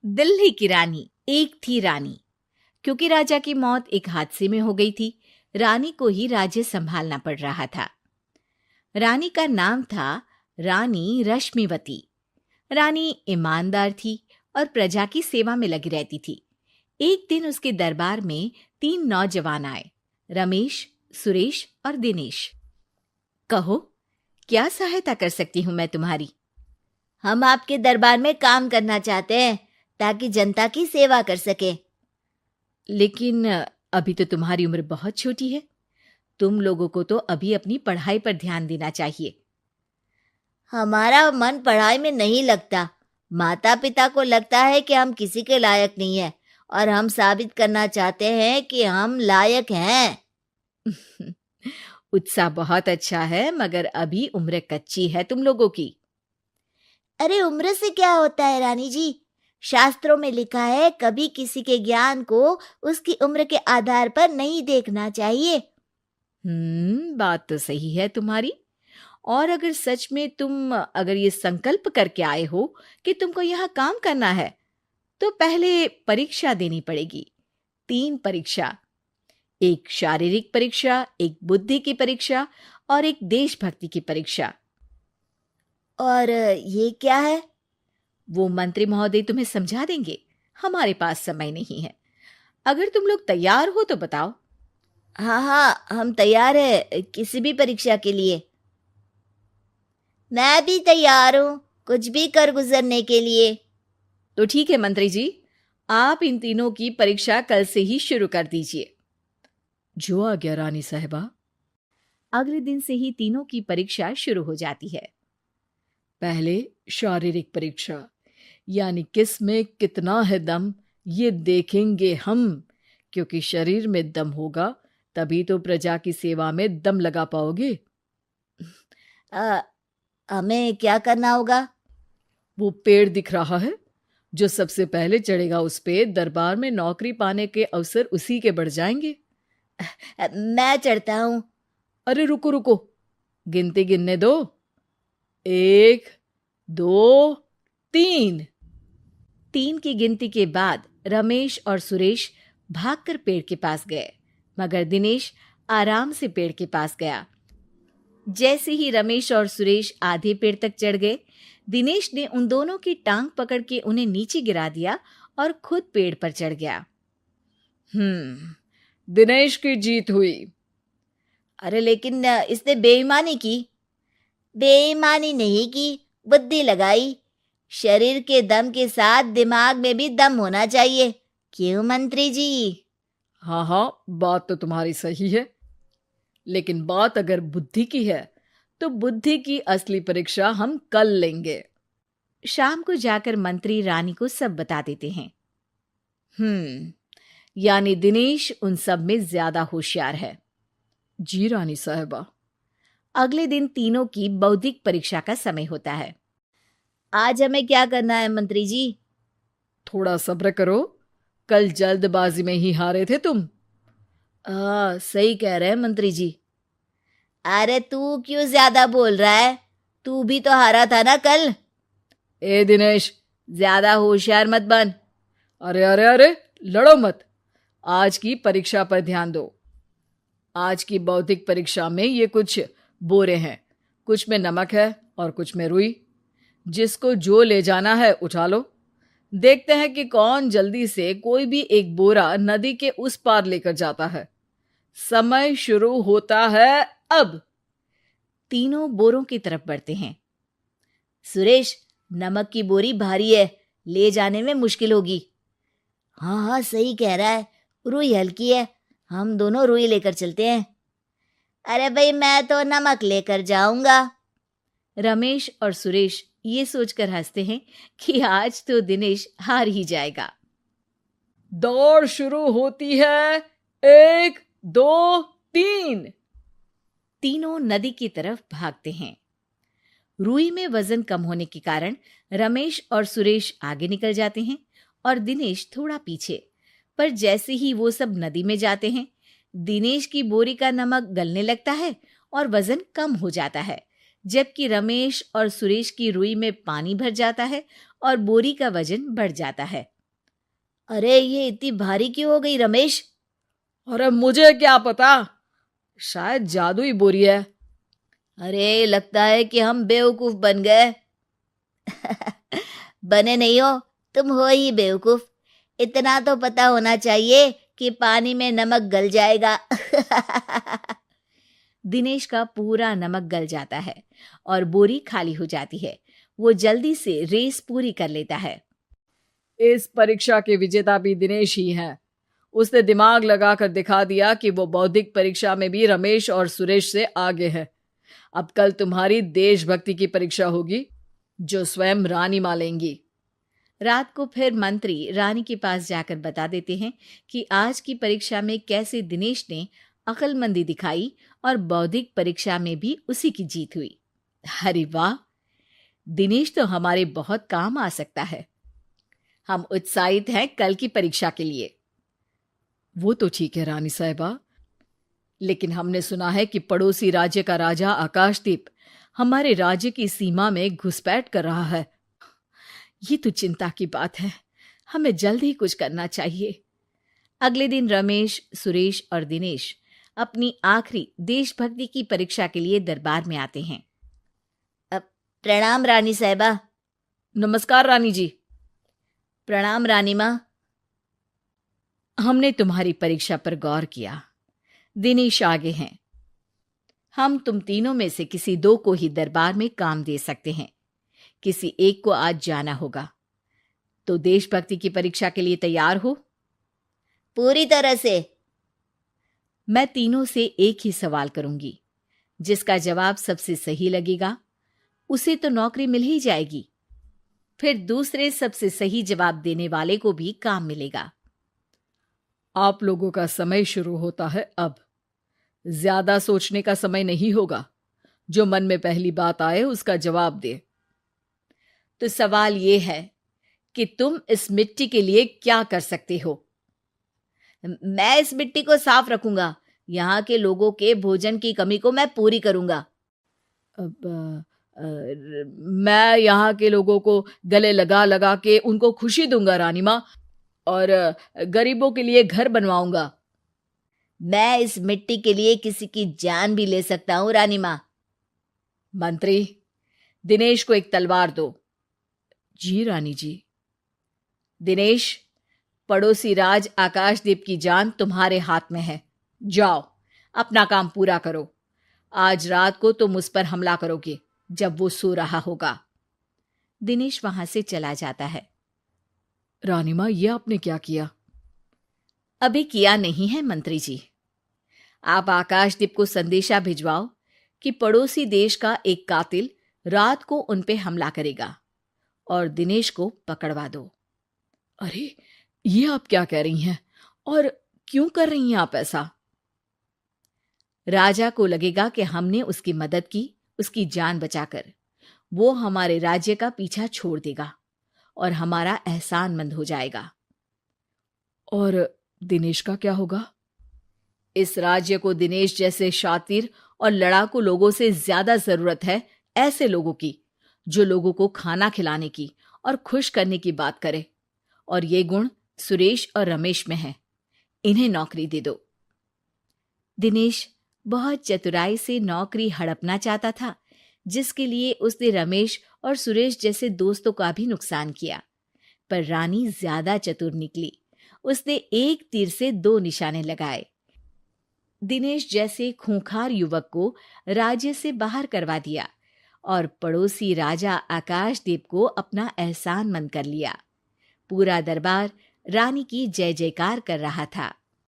दिल्ली की रानी। एक थी रानी। क्योंकि राजा की मौत एक हादसे में हो गई थी, रानी को ही राज्य संभालना पड़ रहा था। रानी का नाम था रानी रश्मिवती। रानी ईमानदार थी और प्रजा की सेवा में लगी रहती थी। एक दिन उसके दरबार में 3 नौजवान आए, रमेश, सुरेश और दिनेश। कहो, क्या सहायता कर सकती हूँ मैं तुम्हारी? हम आपके दरबार में काम करना चाहते हैं ताकि जनता की सेवा कर सके। लेकिन अभी तो तुम्हारी उम्र बहुत छोटी है। तुम लोगों को तो अभी अपनी पढ़ाई पर ध्यान देना चाहिए। हमारा मन पढ़ाई में नहीं लगता। माता पिता को लगता है कि हम किसी के लायक नहीं है और हम साबित करना चाहते हैं कि हम लायक हैं। उत्साह बहुत अच्छा है, मगर अभी उम्र कच्ची है तुम लोगों की। अरे उम्र से क्या होता है रानी जी? शास्त्रों में लिखा है कभी किसी के ज्ञान को उसकी उम्र के आधार पर नहीं देखना चाहिए। बात तो सही है तुम्हारी। और अगर सच में तुम अगर ये संकल्प करके आए हो कि तुमको यहाँ काम करना है, तो पहले परीक्षा देनी पड़ेगी। 3 परीक्षा, एक शारीरिक परीक्षा, एक बुद्धि की परीक्षा और एक देशभक्ति की परीक्षा। और ये क्या है? वो मंत्री महोदय तुम्हें समझा देंगे। हमारे पास समय नहीं है। अगर तुम लोग तैयार हो तो बताओ। हाँ हाँ, हम तैयार है किसी भी परीक्षा के लिए। मैं भी तैयार हूँ कुछ भी कर गुजरने के लिए। तो ठीक है मंत्री जी, आप इन तीनों की परीक्षा कल से ही शुरू कर दीजिए। जो आ गया रानी साहिबा। अगले दिन से ही तीनों की परीक्षा शुरू हो जाती है। पहले शारीरिक परीक्षा, यानी किस में कितना है दम, ये देखेंगे हम। क्योंकि शरीर में दम होगा तभी तो प्रजा की सेवा में दम लगा पाओगे। हमें क्या करना होगा? वो पेड़ दिख रहा है, जो सबसे पहले चढ़ेगा उस पे दरबार में नौकरी पाने के अवसर उसी के बढ़ जाएंगे। मैं चढ़ता हूँ। अरे रुको रुको, गिनती गिनने दो। 1, 2, 3। 3 की गिनती के बाद रमेश और सुरेश भागकर पेड़ के पास गए, मगर दिनेश आराम से पेड़ के पास गया। जैसे ही रमेश और सुरेश आधे पेड़ तक चढ़ गए, दिनेश ने उन दोनों की टांग पकड़ के उन्हें नीचे गिरा दिया और खुद पेड़ पर चढ़ गया। दिनेश की जीत हुई। अरे लेकिन इसने बेईमानी की। बेईमानी नहीं की, बुद्धि लगाई। शरीर के दम के साथ दिमाग में भी दम होना चाहिए। क्यों मंत्री जी? हाँ हाँ, बात तो तुम्हारी सही है, लेकिन बात अगर बुद्धि की है तो बुद्धि की असली परीक्षा हम कल लेंगे। शाम को जाकर मंत्री रानी को सब बता देते हैं। यानी दिनेश उन सब में ज्यादा होशियार है। जी रानी साहिबा। अगले दिन तीनों की बौद्धिक परीक्षा का समय होता है। आज हमें क्या करना है मंत्री जी? थोड़ा सब्र करो, कल जल्दबाजी में ही हारे थे तुम। सही कह रहे हैं मंत्री जी। अरे तू क्यों ज्यादा बोल रहा है? तू भी तो हारा था ना कल। ए दिनेश, ज्यादा होशियार मत बन। अरे अरे अरे, लड़ो मत। आज की परीक्षा पर ध्यान दो। आज की बौद्धिक परीक्षा में ये कुछ बोरे हैं, कुछ में नमक है और कुछ में रुई। जिसको जो ले जाना है उठा लो। देखते हैं कि कौन जल्दी से कोई भी एक बोरा नदी के उस पार लेकर जाता है। समय शुरू होता है अब। तीनों बोरों की तरफ बढ़ते हैं। सुरेश, नमक की बोरी भारी है, ले जाने में मुश्किल होगी। हाँ हाँ, सही कह रहा है, रुई हल्की है, हम दोनों रुई लेकर चलते हैं। अरे भाई, मैं तो नमक लेकर जाऊंगा। रमेश और सुरेश ये सोचकर हंसते हैं कि आज तो दिनेश हार ही जाएगा। दौड़ शुरू होती है। 1, 2, 3। तीनों नदी की तरफ भागते हैं। रुई में वजन कम होने के कारण रमेश और सुरेश आगे निकल जाते हैं और दिनेश थोड़ा पीछे। पर जैसे ही वो सब नदी में जाते हैं, दिनेश की बोरी का नमक गलने लगता है और वजन कम हो जाता है, जबकि रमेश और सुरेश की रुई में पानी भर जाता है और बोरी का वजन बढ़ जाता है। अरे ये इतनी भारी क्यों हो गई रमेश? अरे मुझे क्या पता, शायद जादुई बोरी है। अरे लगता है कि हम बेवकूफ बन गए। बने नहीं हो, तुम हो ही बेवकूफ। इतना तो पता होना चाहिए कि पानी में नमक गल जाएगा। दिनेश का पूरा नमक गल जाता है और बोरी खाली हो जाती है। वो जल्दी से रेस पूरी कर लेता है। इस परीक्षा के विजेता भी दिनेश ही हैं। उसने दिमाग लगाकर दिखा दिया कि वो बौद्धिक परीक्षा में भी रमेश और सुरेश से आगे है। अब कल तुम्हारी देशभक्ति की परीक्षा होगी, जो स्वयं रानी मां लेंगी। रात को फिर मंत्री रानी के पास जाकर बता देते हैं कि आज की परीक्षा में कैसे दिनेश ने अक्लमंदी दिखाई और बौद्धिक परीक्षा में भी उसी की जीत हुई। अरे वाह, दिनेश तो हमारे बहुत काम आ सकता है। हम उत्साहित हैं कल की परीक्षा के लिए। वो तो ठीक है रानी साहिबा, लेकिन हमने सुना है कि पड़ोसी राज्य का राजा आकाशदीप हमारे राज्य की सीमा में घुसपैठ कर रहा है। ये तो चिंता की बात है। हमें जल्द ही कुछ करना चाहिए। अगले दिन रमेश, सुरेश और दिनेश अपनी आखिरी देशभक्ति की परीक्षा के लिए दरबार में आते हैं। प्रणाम रानी साहिबा। नमस्कार रानी जी। प्रणाम रानी माँ। हमने तुम्हारी परीक्षा पर गौर किया। दिनेश आगे हैं। हम तुम तीनों में से किसी दो को ही दरबार में काम दे सकते हैं। किसी एक को आज जाना होगा। तो देशभक्ति की परीक्षा के लिए तैयार हो? पूरी तरह से। मैं तीनों से एक ही सवाल करूंगी। जिसका जवाब सबसे सही लगेगा उसे तो नौकरी मिल ही जाएगी। फिर दूसरे सबसे सही जवाब देने वाले को भी काम मिलेगा। आप लोगों का समय शुरू होता है अब। ज्यादा सोचने का समय नहीं होगा। जो मन में पहली बात आए उसका जवाब दे। तो सवाल यह है कि तुम इस मिट्टी के लिए क्या कर सकते हो? मैं इस मिट्टी को साफ रखूंगा। यहाँ के लोगों के भोजन की कमी को मैं पूरी करूंगा। मैं यहाँ के लोगों को गले लगा लगा के उनको खुशी दूंगा रानी माँ, और गरीबों के लिए घर बनवाऊंगा। मैं इस मिट्टी के लिए किसी की जान भी ले सकता हूँ रानी माँ। मंत्री, दिनेश को एक तलवार दो। जी रानी जी। दिनेश, पड़ोसी राज आकाशदीप की जान तुम्हारे हाथ में है। जाओ, अपना काम पूरा करो। आज रात को तुम उस पर हमला करोगे जब वो सो रहा होगा। दिनेश वहां से चला जाता है। रानी माँ, ये आपने क्या किया? अभी किया नहीं है मंत्री जी। आप आकाशदीप को संदेशा भिजवाओ कि पड़ोसी देश का एक कातिल रात को उन पे हमला करेगा और दिनेश को पकड़वा दो। अरे, ये आप क्या कह रही हैं? और क्यों कर रही हैं आप ऐसा? राजा को लगेगा कि हमने उसकी मदद की, उसकी जान बचाकर। वो हमारे राज्य का पीछा छोड़ देगा और हमारा एहसानमंद हो जाएगा। और दिनेश का क्या होगा? इस राज्य को दिनेश जैसे शातिर और लड़ाकू लोगों से ज्यादा जरूरत है, ऐसे लोगों की जो लोगों को खाना खिलाने की और खुश करने की बात करे। और ये गुण सुरेश और रमेश में है। इन्हें नौकरी दे दो। दिनेश बहुत चतुराई से नौकरी हड़पना चाहता था, जिसके लिए उसने रमेश और सुरेश जैसे दोस्तों का भी नुकसान किया। पर रानी ज्यादा चतुर निकली। उसने एक तीर से दो निशाने लगाए। दिनेश जैसे खूंखार युवक को राज्य से बाहर करवा दिया और पड़ोसी राजा आकाशदीप को अपना एहसानमंद कर लिया। पूरा दरबार रानी की जय जयकार कर रहा था।